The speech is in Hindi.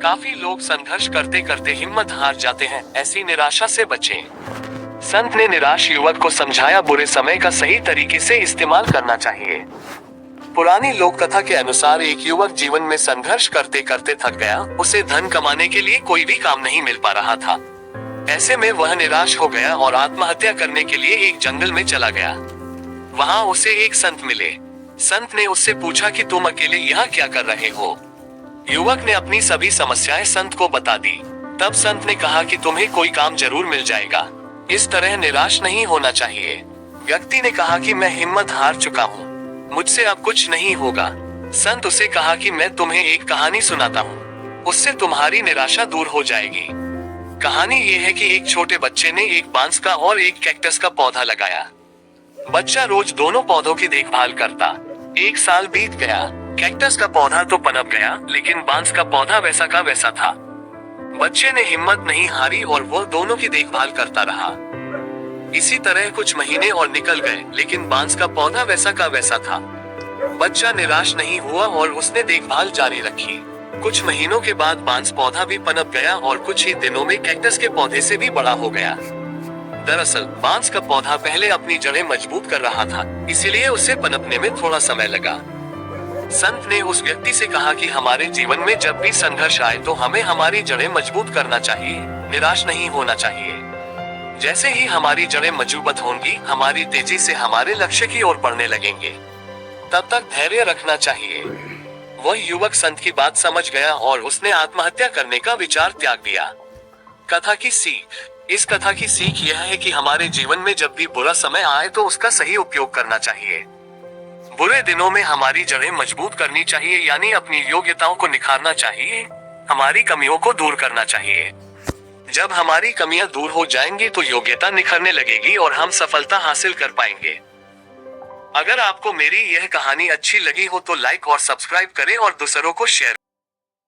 काफी लोग संघर्ष करते करते हिम्मत हार जाते हैं, ऐसी निराशा से बचें। संत ने निराश युवक को समझाया, बुरे समय का सही तरीके से इस्तेमाल करना चाहिए। पुरानी लोक कथा के अनुसार एक युवक जीवन में संघर्ष करते करते थक गया। उसे धन कमाने के लिए कोई भी काम नहीं मिल पा रहा था। ऐसे में वह निराश हो गया और आत्महत्या करने के लिए एक जंगल में चला गया। वहां उसे एक संत मिले। संत ने उससे पूछा कि तुम अकेले यहाँ क्या कर रहे हो। युवक ने अपनी सभी समस्याएं संत को बता दी। तब संत ने कहा कि तुम्हें कोई काम जरूर मिल जाएगा, इस तरह निराश नहीं होना चाहिए। व्यक्ति ने कहा कि मैं हिम्मत हार चुका हूँ, मुझसे अब कुछ नहीं होगा। संत उसे कहा कि मैं तुम्हें एक कहानी सुनाता हूँ, उससे तुम्हारी निराशा दूर हो जाएगी। कहानी ये है कि एक छोटे बच्चे ने एक बांस का और एक कैक्टस का पौधा लगाया। बच्चा रोज दोनों पौधों की देखभाल करता। एक साल बीत गया। कैक्टस का पौधा तो पनप गया, लेकिन बांस का पौधा वैसा का वैसा था। बच्चे ने हिम्मत नहीं हारी और वह दोनों की देखभाल करता रहा। इसी तरह कुछ महीने और निकल गए, लेकिन बांस का पौधा वैसा का वैसा था। बच्चा निराश नहीं हुआ और उसने देखभाल जारी रखी। कुछ महीनों के बाद बांस पौधा भी पनप गया और कुछ ही दिनों में कैक्टस के पौधे से भी बड़ा हो गया। दरअसल बांस का पौधा पहले अपनी जड़ें मजबूत कर रहा था, इसीलिए उसे पनपने में थोड़ा समय लगा। संत ने उस व्यक्ति से कहा कि हमारे जीवन में जब भी संघर्ष आए तो हमें हमारी जड़ें मजबूत करना चाहिए, निराश नहीं होना चाहिए। जैसे ही हमारी जड़ें मजबूत होंगी, हमारी तेजी से हमारे लक्ष्य की ओर बढ़ने लगेंगे। तब तक धैर्य रखना चाहिए। वह युवक संत की बात समझ गया और उसने आत्महत्या करने का विचार त्याग दिया। कथा की सीख। इस कथा की सीख यह है कि हमारे जीवन में जब भी बुरा समय आए तो उसका सही उपयोग करना चाहिए। बुरे दिनों में हमारी जड़ें मजबूत करनी चाहिए, यानी अपनी योग्यताओं को निखारना चाहिए, हमारी कमियों को दूर करना चाहिए। जब हमारी कमियां दूर हो जाएंगी तो योग्यता निखरने लगेगी और हम सफलता हासिल कर पाएंगे। अगर आपको मेरी यह कहानी अच्छी लगी हो तो लाइक और सब्सक्राइब करें और दूसरों को शेयर